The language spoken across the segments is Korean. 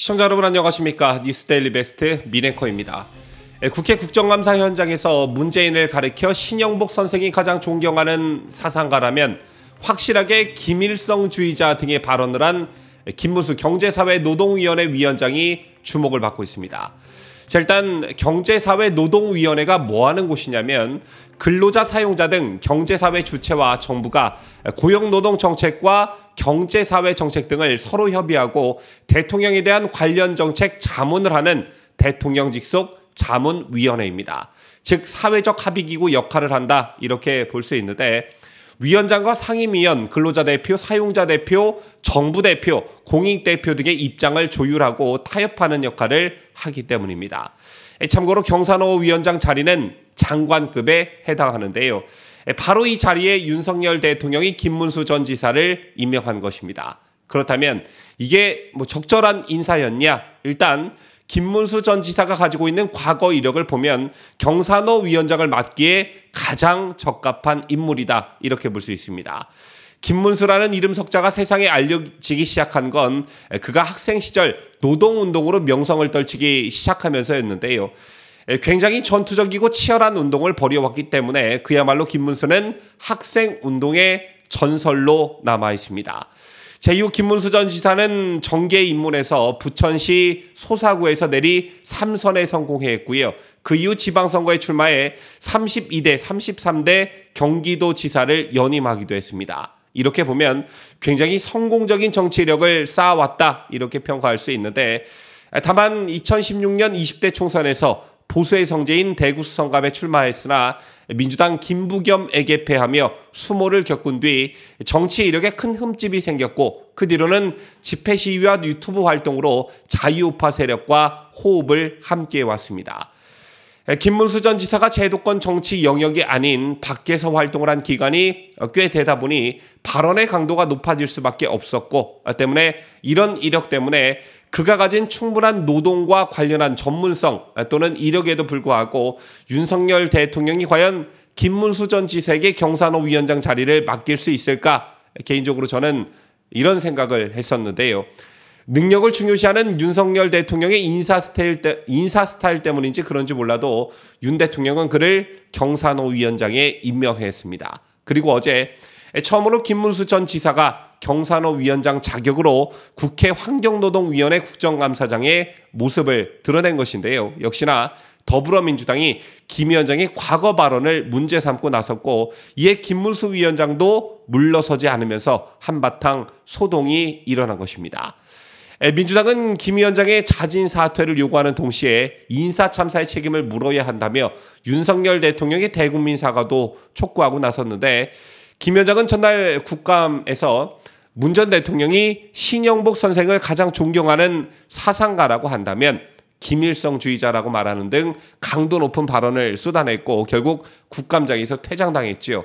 시청자 여러분 안녕하십니까? 뉴스데일리 베스트 민앵커입니다. 국회 국정감사 현장에서 문재인을 가리켜 신영복 선생이 가장 존경하는 사상가라면 확실하게 김일성주의자 등의 발언을 한 김문수 경제사회노동위원회 위원장이 주목을 받고 있습니다. 자, 일단 경제사회노동위원회가 뭐하는 곳이냐면 근로자, 사용자 등 경제사회 주체와 정부가 고용노동정책과 경제사회정책 등을 서로 협의하고 대통령에 대한 관련 정책 자문을 하는 대통령 직속 자문위원회입니다. 즉 사회적 합의기구 역할을 한다 이렇게 볼 수 있는데 위원장과 상임위원, 근로자 대표, 사용자 대표, 정부 대표, 공익 대표 등의 입장을 조율하고 타협하는 역할을 하기 때문입니다. 참고로 경산호 위원장 자리는 장관급에 해당하는데요. 바로 이 자리에 윤석열 대통령이 김문수 전 지사를 임명한 것입니다. 그렇다면 이게 적절한 인사였냐? 일단 김문수 전 지사가 가지고 있는 과거 이력을 보면 경산호 위원장을 맡기에 가장 적합한 인물이다 이렇게 볼 수 있습니다. 김문수라는 이름 석자가 세상에 알려지기 시작한 건 그가 학생 시절 노동운동으로 명성을 떨치기 시작하면서였는데요. 굉장히 전투적이고 치열한 운동을 벌여왔기 때문에 그야말로 김문수는 학생운동의 전설로 남아 있습니다. 제2후 김문수 전 지사는 정계 입문해서 부천시 소사구에서 내리 3선에 성공했고요. 그 이후 지방선거에 출마해 32대, 33대 경기도지사를 연임하기도 했습니다. 이렇게 보면 굉장히 성공적인 정치력을 쌓아왔다 이렇게 평가할 수 있는데 다만 2016년 20대 총선에서 보수의 성지인 대구 수성갑에 출마했으나 민주당 김부겸에게 패하며 수모를 겪은 뒤 정치 이력에 큰 흠집이 생겼고 그 뒤로는 집회 시위와 유튜브 활동으로 자유우파 세력과 호흡을 함께 해왔습니다. 김문수 전 지사가 제도권 정치 영역이 아닌 밖에서 활동을 한 기간이 꽤 되다 보니 발언의 강도가 높아질 수밖에 없었고 때문에 이런 이력 때문에 그가 가진 충분한 노동과 관련한 전문성 또는 이력에도 불구하고 윤석열 대통령이 과연 김문수 전 지사에게 경산호 위원장 자리를 맡길 수 있을까? 개인적으로 저는 이런 생각을 했었는데요. 능력을 중요시하는 윤석열 대통령의 인사 스타일 때문인지 그런지 몰라도 윤 대통령은 그를 경산호 위원장에 임명했습니다. 그리고 어제 처음으로 김문수 전 지사가 경산호 위원장 자격으로 국회 환경노동위원회 국정감사장의 모습을 드러낸 것인데요. 역시나 더불어민주당이 김 위원장의 과거 발언을 문제 삼고 나섰고 이에 김문수 위원장도 물러서지 않으면서 한바탕 소동이 일어난 것입니다. 민주당은 김 위원장의 자진 사퇴를 요구하는 동시에 인사 참사의 책임을 물어야 한다며 윤석열 대통령의 대국민 사과도 촉구하고 나섰는데 김 위원장은 전날 국감에서 문 전 대통령이 신영복 선생을 가장 존경하는 사상가라고 한다면 김일성주의자라고 말하는 등 강도 높은 발언을 쏟아냈고 결국 국감장에서 퇴장당했지요.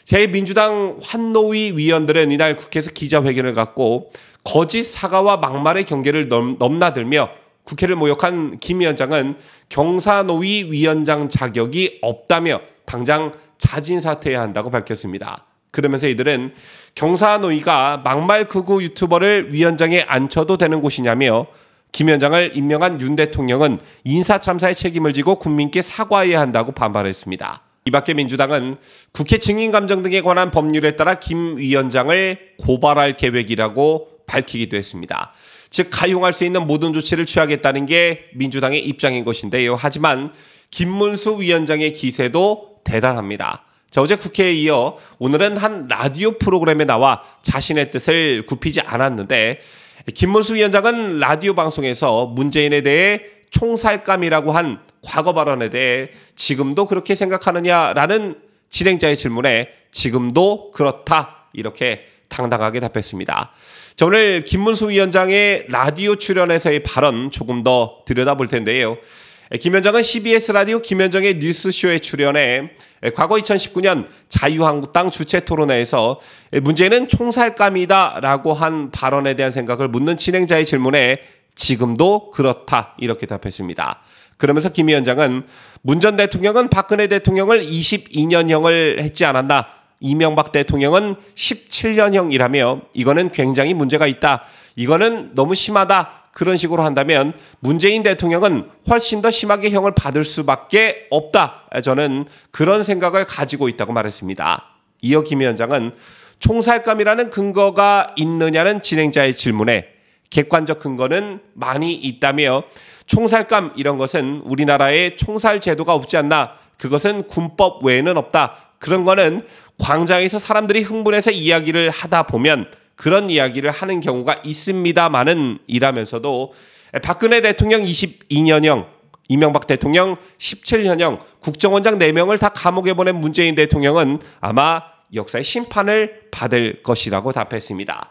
제 민주당 환노위 위원들은 이날 국회에서 기자회견을 갖고 거짓 사과와 막말의 경계를 넘나들며 국회를 모욕한 김 위원장은 경사노위 위원장 자격이 없다며 당장 자진 사퇴해야 한다고 밝혔습니다. 그러면서 이들은 경사노위가 막말 극우 유튜버를 위원장에 앉혀도 되는 곳이냐며 김 위원장을 임명한 윤 대통령은 인사 참사의 책임을 지고 국민께 사과해야 한다고 반발했습니다. 이 밖에 민주당은 국회 증인감정 등에 관한 법률에 따라 김 위원장을 고발할 계획이라고 밝히기도 했습니다. 즉 가용할 수 있는 모든 조치를 취하겠다는 게 민주당의 입장인 것인데요. 하지만 김문수 위원장의 기세도 대단합니다. 자, 어제 국회에 이어 오늘은 한 라디오 프로그램에 나와 자신의 뜻을 굽히지 않았는데 김문수 위원장은 라디오 방송에서 문재인에 대해 총살감이라고 한 과거 발언에 대해 지금도 그렇게 생각하느냐라는 진행자의 질문에 지금도 그렇다 이렇게 당당하게 답했습니다. 자, 오늘 김문수 위원장의 라디오 출연에서의 발언 조금 더 들여다볼 텐데요. 김 위원장은 CBS 라디오 김현정의 뉴스쇼에 출연해 과거 2019년 자유한국당 주최 토론회에서 문제는 총살감이다라고 한 발언에 대한 생각을 묻는 진행자의 질문에 지금도 그렇다 이렇게 답했습니다. 그러면서 김 위원장은 문 전 대통령은 박근혜 대통령을 22년형을 했지 않았나, 이명박 대통령은 17년형이라며 이거는 굉장히 문제가 있다, 이거는 너무 심하다, 그런 식으로 한다면 문재인 대통령은 훨씬 더 심하게 형을 받을 수밖에 없다. 저는 그런 생각을 가지고 있다고 말했습니다. 이어 김 위원장은 총살감이라는 근거가 있느냐는 진행자의 질문에 객관적 근거는 많이 있다며 총살감 이런 것은 우리나라에 총살 제도가 없지 않나, 그것은 군법 외에는 없다. 그런 거는 광장에서 사람들이 흥분해서 이야기를 하다 보면 그런 이야기를 하는 경우가 있습니다만은 이라면서도 박근혜 대통령 22년형, 이명박 대통령 17년형, 국정원장 4명을 다 감옥에 보낸 문재인 대통령은 아마 역사의 심판을 받을 것이라고 답했습니다.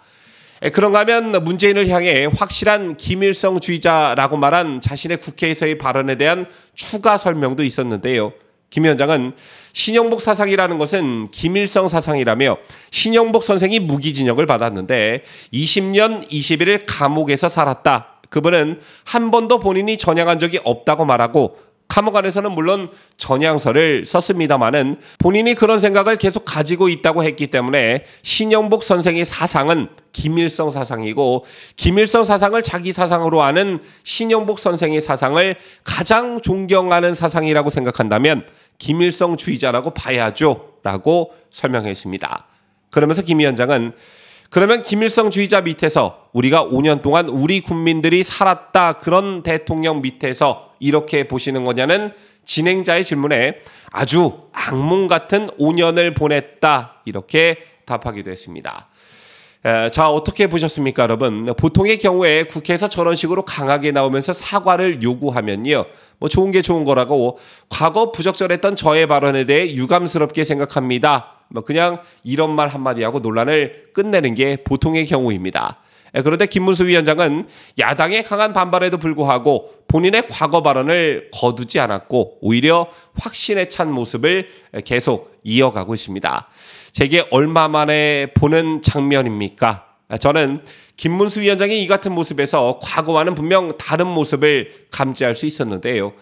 그런가 하면 문재인을 향해 확실한 김일성주의자라고 말한 자신의 국회에서의 발언에 대한 추가 설명도 있었는데요. 김 위원장은 신영복 사상이라는 것은 김일성 사상이라며 신영복 선생이 무기징역을 받았는데 20년 20일을 감옥에서 살았다. 그분은 한 번도 본인이 전향한 적이 없다고 말하고 감옥 안에서는 물론 전향서를 썼습니다마는 본인이 그런 생각을 계속 가지고 있다고 했기 때문에 신영복 선생의 사상은 김일성 사상이고 김일성 사상을 자기 사상으로 아는 신영복 선생의 사상을 가장 존경하는 사상이라고 생각한다면 김일성주의자라고 봐야죠 라고 설명했습니다. 그러면서 김 위원장은 그러면 김일성주의자 밑에서 우리가 5년 동안 우리 국민들이 살았다, 그런 대통령 밑에서 이렇게 보시는 거냐는 진행자의 질문에 아주 악몽 같은 5년을 보냈다 이렇게 답하기도 했습니다. 자, 어떻게 보셨습니까, 여러분? 보통의 경우에 국회에서 저런 식으로 강하게 나오면서 사과를 요구하면요, 뭐 좋은 게 좋은 거라고 과거 부적절했던 저의 발언에 대해 유감스럽게 생각합니다. 뭐 그냥 이런 말 한마디 하고 논란을 끝내는 게 보통의 경우입니다. 그런데 김문수 위원장은 야당의 강한 반발에도 불구하고 본인의 과거 발언을 거두지 않았고 오히려 확신에 찬 모습을 계속 이어가고 있습니다. 제게 얼마 만에 보는 장면입니까? 저는 김문수 위원장의 이 같은 모습에서 과거와는 분명 다른 모습을 감지할 수 있었는데요.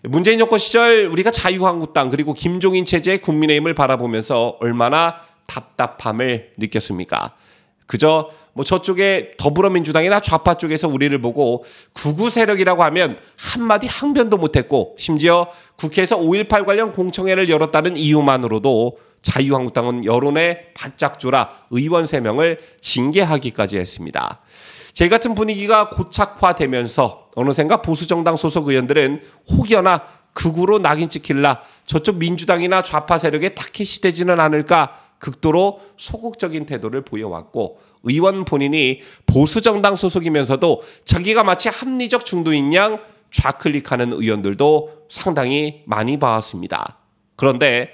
문재인 정권 시절 우리가 자유한국당 그리고 김종인 체제의 국민의힘을 바라보면서 얼마나 답답함을 느꼈습니까? 그저 뭐 저쪽에 더불어민주당이나 좌파 쪽에서 우리를 보고 극우 세력이라고 하면 한마디 항변도 못했고 심지어 국회에서 5.18 관련 공청회를 열었다는 이유만으로도 자유한국당은 여론에 바짝 졸아 의원 3명을 징계하기까지 했습니다. 제 같은 분위기가 고착화되면서 어느샌가 보수정당 소속 의원들은 혹여나 극우로 낙인 찍힐라 저쪽 민주당이나 좌파 세력에 타켓이 되지는 않을까 극도로 소극적인 태도를 보여왔고 의원 본인이 보수정당 소속이면서도 자기가 마치 합리적 중도인 양 좌클릭하는 의원들도 상당히 많이 봐왔습니다. 그런데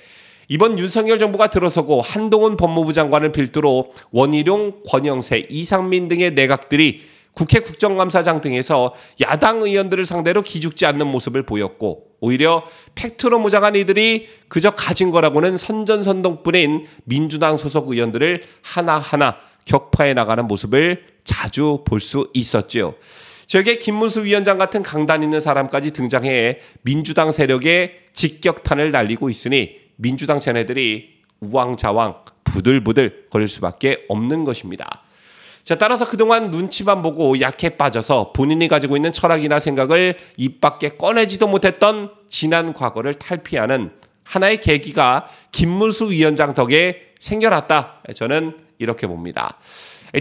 이번 윤석열 정부가 들어서고 한동훈 법무부 장관을 필두로 원희룡, 권영세, 이상민 등의 내각들이 국회 국정감사장 등에서 야당 의원들을 상대로 기죽지 않는 모습을 보였고 오히려 팩트로 무장한 이들이 그저 가진 거라고는 선전선동뿐인 민주당 소속 의원들을 하나하나 격파해 나가는 모습을 자주 볼 수 있었죠. 저에게 김문수 위원장 같은 강단 있는 사람까지 등장해 민주당 세력에 직격탄을 날리고 있으니 민주당 쟤네들이 우왕좌왕 부들부들 거릴 수밖에 없는 것입니다. 자, 따라서 그동안 눈치만 보고 약해 빠져서 본인이 가지고 있는 철학이나 생각을 입 밖에 꺼내지도 못했던 지난 과거를 탈피하는 하나의 계기가 김문수 위원장 덕에 생겨났다. 저는 이렇게 봅니다.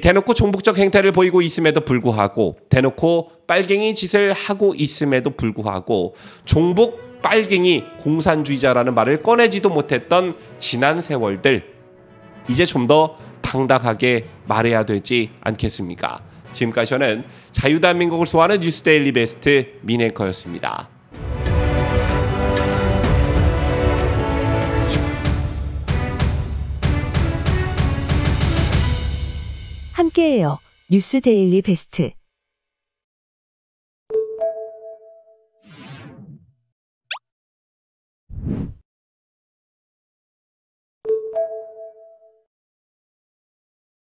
대놓고 종북적 행태를 보이고 있음에도 불구하고 대놓고 빨갱이 짓을 하고 있음에도 불구하고 종북 빨갱이 공산주의자라는 말을 꺼내지도 못했던 지난 세월들 이제 좀 더 당당하게 말해야 되지 않겠습니까? 지금까지 저는 자유대한민국을 소화하는 뉴스데일리 베스트 민앵커였습니다. 함께해요. 뉴스데일리 베스트.